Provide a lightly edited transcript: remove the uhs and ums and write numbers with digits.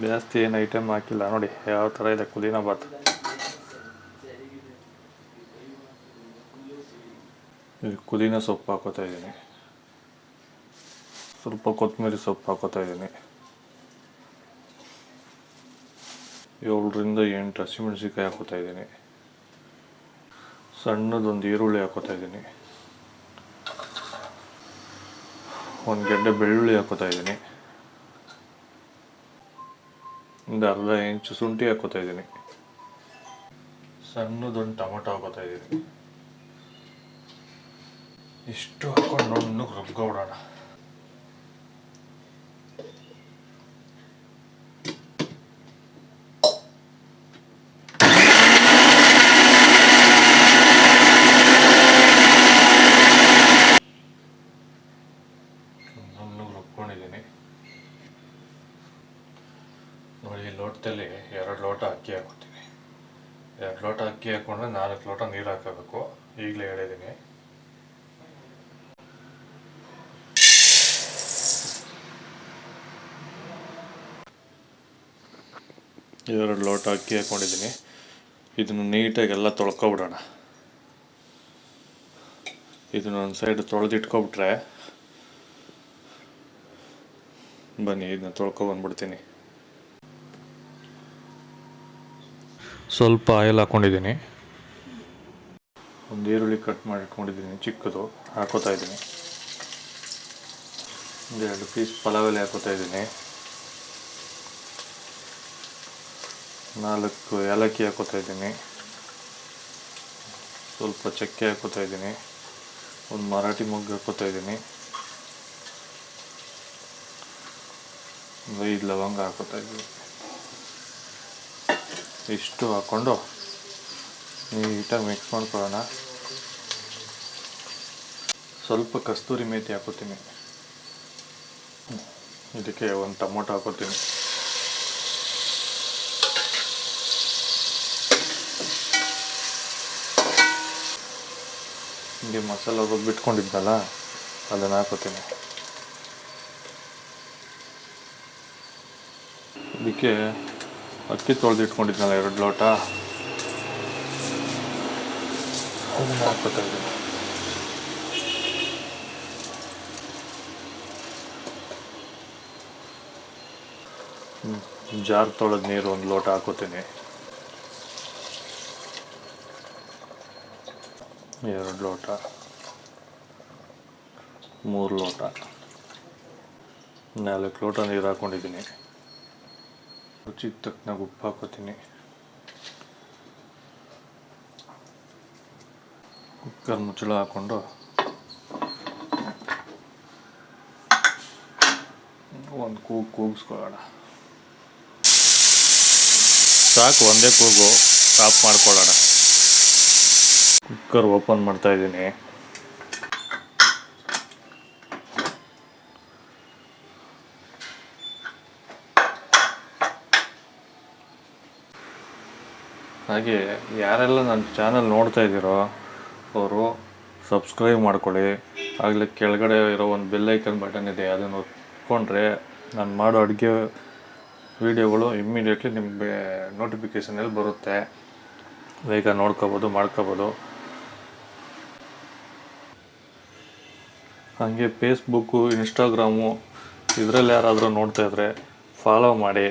ಜಾಸ್ತಿ ಏನು ಐಟಮ್ ಹಾಕಿಲ್ಲ ನೋಡಿ ಯಾವ ಥರ ಇದೆ ಪುದೀನ ಬಾತ್. ಪುದೀನ ಸೊಪ್ಪು ಹಾಕೋತಾ ಇದ್ದೀನಿ, ಸ್ವಲ್ಪ ಕೊತ್ತಂಬರಿ ಸೊಪ್ಪು ಹಾಕೋತಾ ಇದ್ದೀನಿ, 7ರಿಂದ 8 ಹಸಿಮೆಣಸಿಕಾಯಿ ಹಾಕೋತಾ ಇದ್ದೀನಿ, ಸಣ್ಣದೊಂದು ಈರುಳ್ಳಿ ಹಾಕೋತಾ ಇದ್ದೀನಿ, ಒಂದು ಗೆಡ್ಡೆ ಬೆಳ್ಳುಳ್ಳಿ ಹಾಕೋತಾ ಇದ್ದೀನಿ, ಒಂದು ಅರ್ಧ ಇಂಚು ಶುಂಠಿ ಹಾಕೋತಾ ಇದ್ದೀನಿ, ಸಣ್ಣದೊಂದು ಟೊಮೊಟೊ ಹಾಕೋತಾ ಇದ್ದೀನಿ. ಇಷ್ಟು ಹಾಕೊಂಡು ನುಣ್ಣಗೆ ರುಬ್ಕೊಬಿಡೋಣ. ನುಣ್ಣಗೆ ರುಬ್ಕೊಂಡಿದ್ದೀನಿ ನೋಡಿ. ಈ ಲೋಟದಲ್ಲಿ 2 ಲೋಟ ಅಕ್ಕಿ ಹಾಕೋತೀನಿ. 2 ಲೋಟ ಅಕ್ಕಿ ಹಾಕೊಂಡ್ರೆ 4 ಲೋಟ ನೀರು ಹಾಕೋಬೇಕು. ಈಗಲೇ ಹೇಳಿದ್ದೀನಿ. ಎರಡು ಲೋಟ ಅಕ್ಕಿ ಹಾಕೊಂಡಿದ್ದೀನಿ. ಇದನ್ನು ನೀಟಾಗಿ ಎಲ್ಲ ತೊಳ್ಕೊಬಿಡೋಣ. ಇದನ್ನು ಒಂದು ಸೈಡ್ ತೊಳೆದಿಟ್ಕೊಬಿಟ್ರೆ, ಬನ್ನಿ ಇದನ್ನ ತೊಳ್ಕೊಬಂದ್ಬಿಡ್ತೀನಿ. ಸ್ವಲ್ಪ ಆಯಿಲ್ ಹಾಕ್ಕೊಂಡಿದ್ದೀನಿ, ಒಂದು ಈರುಳ್ಳಿ ಕಟ್ ಮಾಡಿ ಇಟ್ಕೊಂಡಿದ್ದೀನಿ ಚಿಕ್ಕದು, ಹಾಕೋತಾ ಇದ್ದೀನಿ. 2 ಪೀಸ್ ಪಲಾವ್ ಎಲೆ ಹಾಕೋತಾ ಇದ್ದೀನಿ, 4 ಏಲಕ್ಕಿ ಹಾಕೋತಾ ಇದ್ದೀನಿ, ಸ್ವಲ್ಪ ಚಕ್ಕೆ ಹಾಕೋತಾ ಇದ್ದೀನಿ, ಒಂದು ಮರಾಠಿ ಮೊಗ್ಗು ಹಾಕೋತಾ ಇದ್ದೀನಿ, 5 ಲವಂಗ ಹಾಕೋತಾ ಇದ್ದೀನಿ. ಇಷ್ಟು ಹಾಕ್ಕೊಂಡು ನೀಟಾಗಿ ಮಿಕ್ಸ್ ಮಾಡ್ಕೊಳ್ಳೋಣ. ಸ್ವಲ್ಪ ಕಸ್ತೂರಿ ಮೇಥಿ ಹಾಕೋತೀನಿ. ಇದಕ್ಕೆ ಒಂದು ಟೊಮೊಟೊ ಹಾಕೋತೀನಿ. ಹಿಂಗೆ ಮಸಾಲ ರುಬ್ಬಿಟ್ಕೊಂಡಿದ್ನಲ್ಲ ಅದನ್ನು ಹಾಕೋತೀನಿ. ಇದಕ್ಕೆ ಅಕ್ಕಿ ತೊಳೆದಿಟ್ಕೊಂಡಿದ್ನಲ್ಲ 2 ಲೋಟ, ಅದನ್ನು ಹಾಕೋತಾ ಇದ್ದೀನಿ. ಜಾರ್ ತೊಳೆದ ನೀರು 1 ಲೋಟ ಹಾಕೋತೀನಿ. 2 ಲೋಟ, 3 ಲೋಟ, 4 ಲೋಟ ನೀರು ಹಾಕ್ಕೊಂಡಿದ್ದೀನಿ. ರುಚಿಗೆ ತಕ್ಕನಾಗ ಉಪ್ಪು ಹಾಕೋತೀನಿ. ಕುಕ್ಕರ್ ಮುಚ್ಚಳ ಹಾಕ್ಕೊಂಡು ಒಂದು ಕೂಗಿಸ್ಕೊಳ್ಳೋಣ. ಸಾಕು, ಒಂದೇ ಕೂಗು, ಸ್ಟಾಪ್ ಮಾಡ್ಕೊಳ್ಳೋಣ. ಕುಕ್ಕರ್ ಓಪನ್ ಮಾಡ್ತಾ ಇದ್ದೀನಿ. ಹಾಗೆ ಯಾರೆಲ್ಲ ನನ್ನ ಚಾನಲ್ ನೋಡ್ತಾ ಇದ್ದೀರೋ ಅವರು ಸಬ್ಸ್ಕ್ರೈಬ್ ಮಾಡ್ಕೊಳ್ಳಿ. ಆಗಲೇ ಕೆಳಗಡೆ ಇರೋ ಒಂದು ಬೆಲ್ ಐಕನ್ ಬಟನ್ ಇದೆ, ಅದನ್ನು ಒತ್ಕೊಂಡ್ರೆ ನಾನು ಮಾಡೋ ಅಡುಗೆ ವೀಡಿಯೋಗಳು ಇಮ್ಮಿಡಿಯೇಟ್ಲಿ ನಿಮಗೆ ನೋಟಿಫಿಕೇಷನಲ್ಲಿ ಬರುತ್ತೆ. ಬೇಗ ನೋಡ್ಕೋಬೋದು, ಮಾಡ್ಕೋಬೋದು. ಹಾಗೆ ಫೇಸ್ಬುಕ್ಕು, ಇನ್ಸ್ಟಾಗ್ರಾಮು ಇದರಲ್ಲಿ ಯಾರಾದರೂ ನೋಡ್ತಾಯಿದ್ರೆ ಫಾಲೋ ಮಾಡಿ.